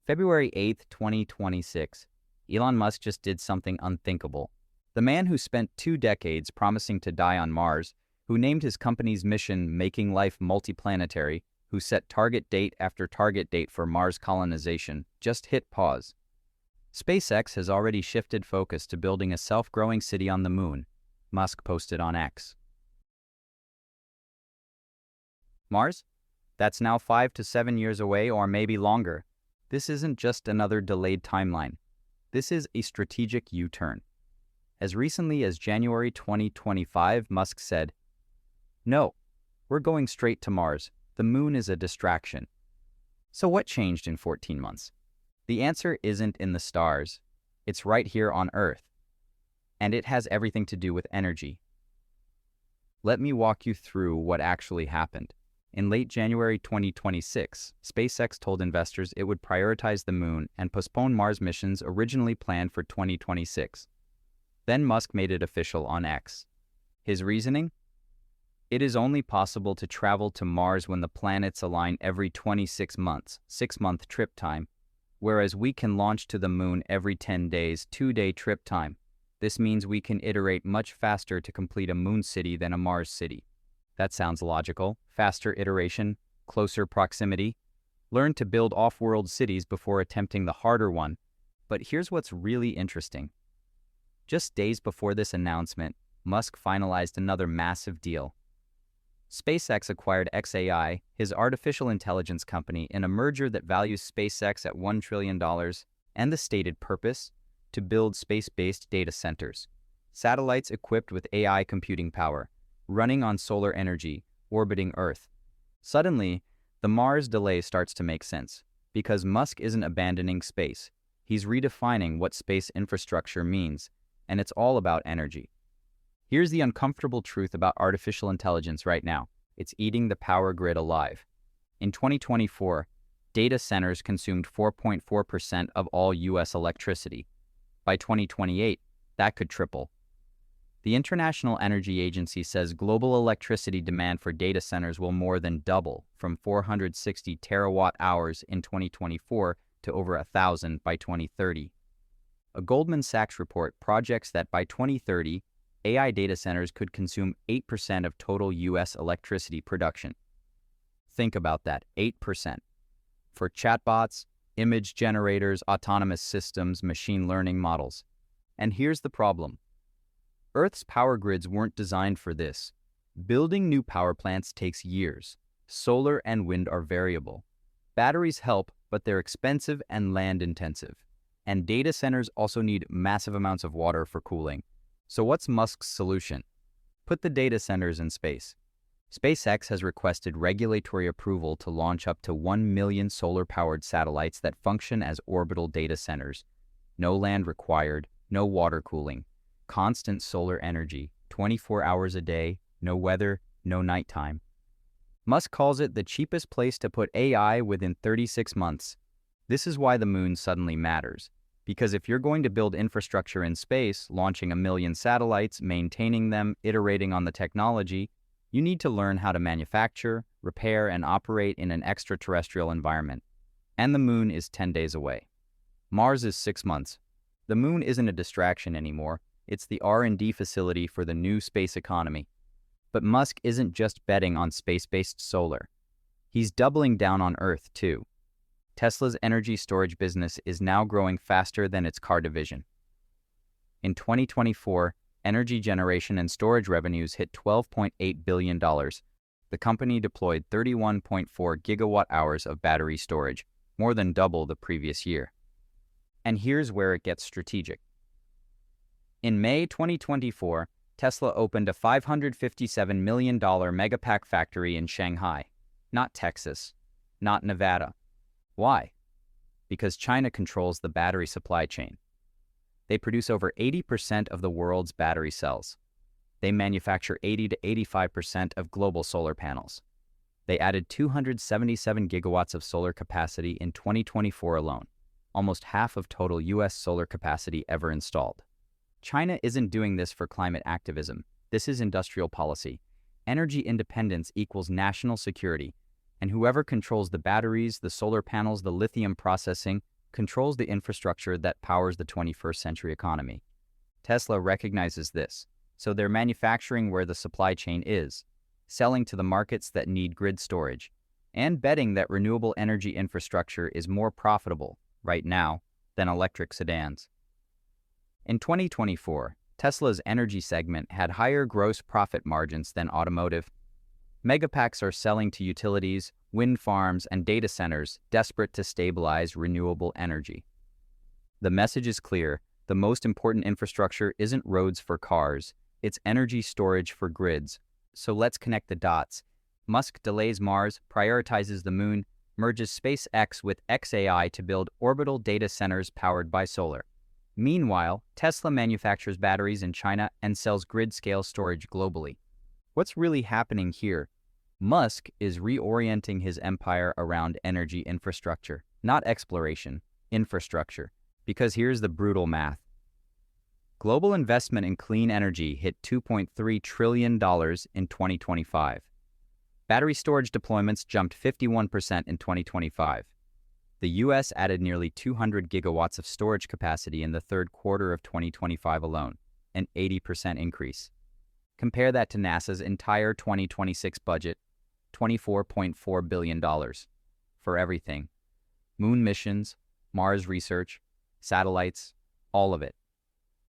February 8th, 2026. Elon Musk just did something unthinkable. The man who spent 2 decades promising to die on Mars, who named his company's mission Making Life Multiplanetary, who set target date after target date for Mars colonization, just hit pause. SpaceX has already shifted focus to building a self-growing city on the moon, Musk posted on X. Mars? That's now 5 to 7 years away or maybe longer. This isn't just another delayed timeline. This is a strategic U-turn. As recently as January 2025, Musk said, "No, we're going straight to Mars. The moon is a distraction." So what changed in 14 months? The answer isn't in the stars. It's right here on Earth. And it has everything to do with energy. Let me walk you through what actually happened. In late January 2026, SpaceX told investors it would prioritize the moon and postpone Mars missions originally planned for 2026. Then Musk made it official on X. His reasoning? It is only possible to travel to Mars when the planets align every 26 months, 6-month trip time, whereas we can launch to the moon every 10 days, 2-day trip time. This means we can iterate much faster to complete a moon city than a Mars city. That sounds logical. Faster iteration, closer proximity. Learn to build off-world cities before attempting the harder one. But here's what's really interesting. Just days before this announcement, Musk finalized another massive deal. SpaceX acquired xAI, his artificial intelligence company, in a merger that values SpaceX at $1 trillion, and the stated purpose? To build space-based data centers. Satellites equipped with AI computing power, running on solar energy, orbiting Earth. Suddenly, the Mars delay starts to make sense, because Musk isn't abandoning space. He's redefining what space infrastructure means, and it's all about energy. Here's the uncomfortable truth about artificial intelligence right now. It's eating the power grid alive. In 2024, data centers consumed 4.4% of all U.S. electricity. By 2028, that could triple. The International Energy Agency says global electricity demand for data centers will more than double, from 460 terawatt-hours in 2024 to over 1,000 by 2030. A Goldman Sachs report projects that by 2030, AI data centers could consume 8% of total U.S. electricity production. Think about that, 8%. For chatbots, image generators, autonomous systems, machine learning models. And here's the problem. Earth's power grids weren't designed for this. Building new power plants takes years. Solar and wind are variable. Batteries help, but they're expensive and land-intensive. And data centers also need massive amounts of water for cooling. So what's Musk's solution? Put the data centers in space. SpaceX has requested regulatory approval to launch up to 1 million solar-powered satellites that function as orbital data centers. No land required, no water cooling. Constant solar energy, 24 hours a day, no weather, no nighttime. Musk calls it the cheapest place to put AI within 36 months. This is why the moon suddenly matters. Because if you're going to build infrastructure in space, launching 1 million satellites, maintaining them, iterating on the technology, you need to learn how to manufacture, repair, and operate in an extraterrestrial environment. And the moon is 10 days away. Mars is 6 months. The moon isn't a distraction anymore. It's the R&D facility for the new space economy. But Musk isn't just betting on space-based solar. He's doubling down on Earth, too. Tesla's energy storage business is now growing faster than its car division. In 2024, energy generation and storage revenues hit $12.8 billion. The company deployed 31.4 gigawatt-hours of battery storage, more than double the previous year. And here's where it gets strategic. In May 2024, Tesla opened a $557 million Megapack factory in Shanghai, not Texas, not Nevada. Why? Because China controls the battery supply chain. They produce over 80% of the world's battery cells. They manufacture 80 to 85% of global solar panels. They added 277 gigawatts of solar capacity in 2024 alone, almost half of total U.S. solar capacity ever installed. China isn't doing this for climate activism. This is industrial policy. Energy independence equals national security, and whoever controls the batteries, the solar panels, the lithium processing, controls the infrastructure that powers the 21st century economy. Tesla recognizes this, so they're manufacturing where the supply chain is, selling to the markets that need grid storage, and betting that renewable energy infrastructure is more profitable, right now, than electric sedans. In 2024, Tesla's energy segment had higher gross profit margins than automotive. Megapacks are selling to utilities, wind farms, and data centers desperate to stabilize renewable energy. The message is clear: the most important infrastructure isn't roads for cars, it's energy storage for grids. So let's connect the dots. Musk delays Mars, prioritizes the moon, merges SpaceX with xAI to build orbital data centers powered by solar. Meanwhile, Tesla manufactures batteries in China and sells grid-scale storage globally. What's really happening here? Musk is reorienting his empire around energy infrastructure, not exploration, infrastructure. Because here's the brutal math. Global investment in clean energy hit $2.3 trillion in 2025. Battery storage deployments jumped 51% in 2025. The U.S. added nearly 200 gigawatts of storage capacity in the third quarter of 2025 alone, an 80% increase. Compare that to NASA's entire 2026 budget, $24.4 billion, for everything. Moon missions, Mars research, satellites, all of it.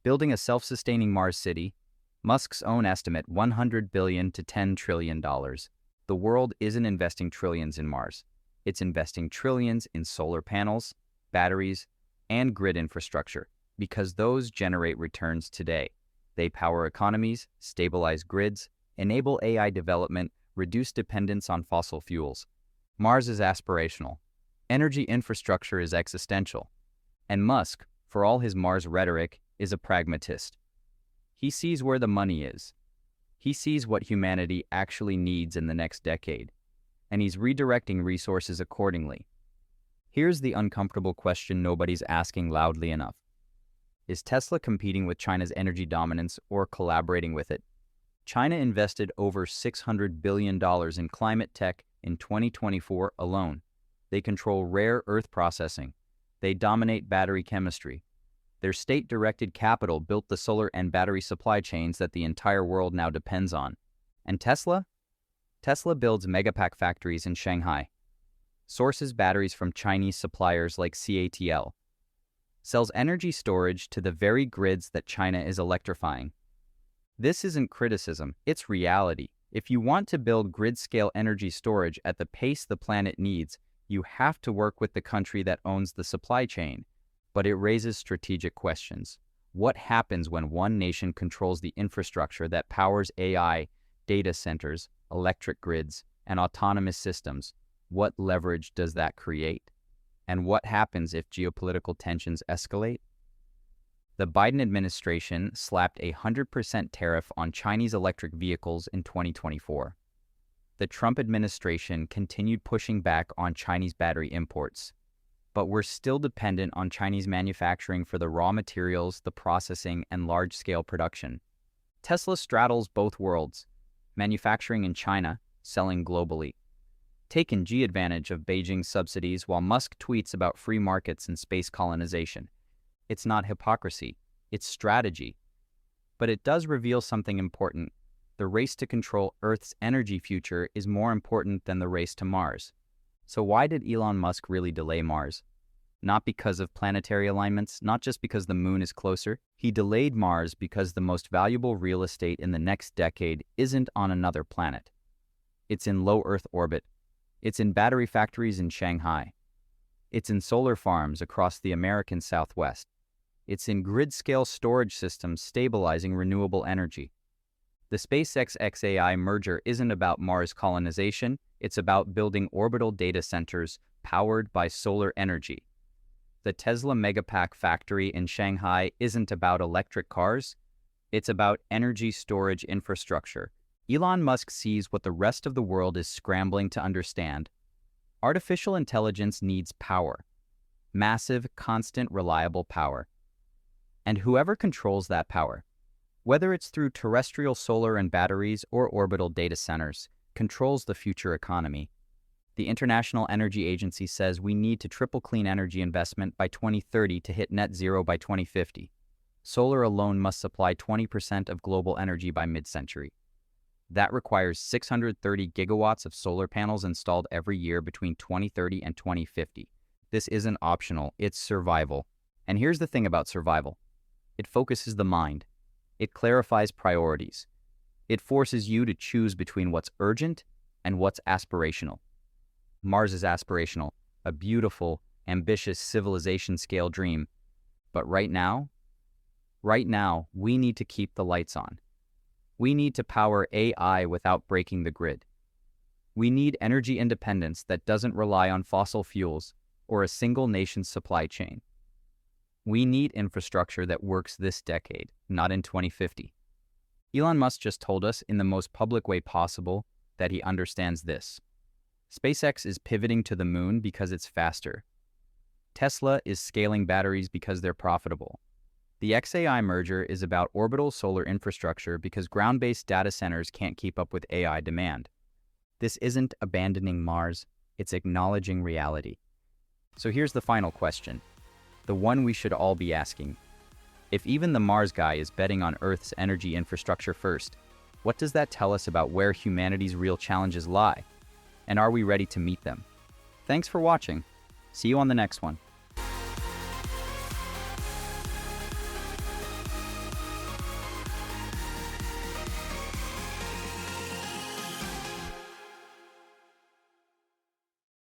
Building a self-sustaining Mars city, Musk's own estimate $100 billion to $10 trillion. The world isn't investing trillions in Mars. It's investing trillions in solar panels, batteries, and grid infrastructure, because those generate returns today. They power economies, stabilize grids, enable AI development, reduce dependence on fossil fuels. Mars is aspirational. Energy infrastructure is existential. And Musk, for all his Mars rhetoric, is a pragmatist. He sees where the money is. He sees what humanity actually needs in the next decade, and he's redirecting resources accordingly. Here's the uncomfortable question nobody's asking loudly enough. Is Tesla competing with China's energy dominance or collaborating with it? China invested over $600 billion in climate tech in 2024 alone. They control rare earth processing. They dominate battery chemistry. Their state-directed capital built the solar and battery supply chains that the entire world now depends on. And Tesla? Tesla builds megapack factories in Shanghai, sources batteries from Chinese suppliers like CATL, sells energy storage to the very grids that China is electrifying. This isn't criticism, it's reality. If you want to build grid-scale energy storage at the pace the planet needs, you have to work with the country that owns the supply chain. But it raises strategic questions. What happens when one nation controls the infrastructure that powers AI, data centers, electric grids, and autonomous systems? What leverage does that create? And what happens if geopolitical tensions escalate? The Biden administration slapped a 100% tariff on Chinese electric vehicles in 2024. The Trump administration continued pushing back on Chinese battery imports. But we're still dependent on Chinese manufacturing for the raw materials, the processing, and large-scale production. Tesla straddles both worlds, manufacturing in China, selling globally. Taking advantage of Beijing's subsidies while Musk tweets about free markets and space colonization. It's not hypocrisy, it's strategy. But it does reveal something important. The race to control Earth's energy future is more important than the race to Mars. So why did Elon Musk really delay Mars? Not because of planetary alignments, not just because the moon is closer. He delayed Mars because the most valuable real estate in the next decade isn't on another planet. It's in low Earth orbit. It's in battery factories in Shanghai. It's in solar farms across the American Southwest. It's in grid-scale storage systems stabilizing renewable energy. The SpaceX xAI merger isn't about Mars colonization, it's about building orbital data centers powered by solar energy. The Tesla Megapack factory in Shanghai isn't about electric cars, it's about energy storage infrastructure. Elon Musk sees what the rest of the world is scrambling to understand. Artificial intelligence needs power. Massive, constant, reliable power. And whoever controls that power, whether it's through terrestrial solar and batteries or orbital data centers, controls the future economy. The International Energy Agency says we need to triple clean energy investment by 2030 to hit net zero by 2050. Solar alone must supply 20% of global energy by mid-century. That requires 630 gigawatts of solar panels installed every year between 2030 and 2050. This isn't optional, it's survival. And here's the thing about survival. It focuses the mind. It clarifies priorities. It forces you to choose between what's urgent and what's aspirational. Mars is aspirational, a beautiful, ambitious civilization-scale dream. But right now, we need to keep the lights on. We need to power AI without breaking the grid. We need energy independence that doesn't rely on fossil fuels or a single nation's supply chain. We need infrastructure that works this decade, not in 2050. Elon Musk just told us in the most public way possible that he understands this. SpaceX is pivoting to the moon because it's faster. Tesla is scaling batteries because they're profitable. The XAI merger is about orbital solar infrastructure because ground-based data centers can't keep up with AI demand. This isn't abandoning Mars, it's acknowledging reality. So here's the final question, the one we should all be asking. If even the Mars guy is betting on Earth's energy infrastructure first, what does that tell us about where humanity's real challenges lie? And are we ready to meet them? Thanks for watching. See you on the next one.